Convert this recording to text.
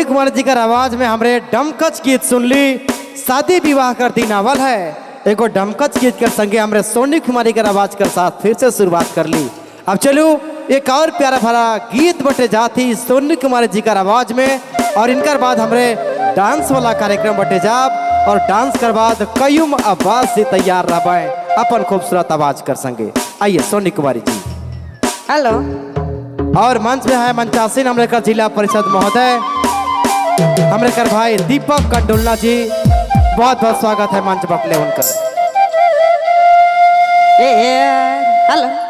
कुमार जी का आवाज में हमरे डमकच गीत सुन ली। शादी विवाह कर दी नावल है एगो डमकच गीत के संगे हमरे सोनी कुमारी के आवाज के साथ फिर से शुरुआत कर ली। अब चलो एक और प्यारा भरा गीत बटे जाती सोनी कुमारी जी का आवाज में और इनकर बाद हमरे डांस वाला कार्यक्रम बटे जाब और डांस कर बाद कयूम आवाज से तैयार रहे अपन खूबसूरत आवाज कर संगे। आइए सोनी कुमारी जी। हेलो। और मंच में है मंचासीन हमरे का जिला परिषद महोदय हमरे कर भाई दीपक कंडोलना जी, बहुत बहुत स्वागत है मंच बटले उनका। हेलो।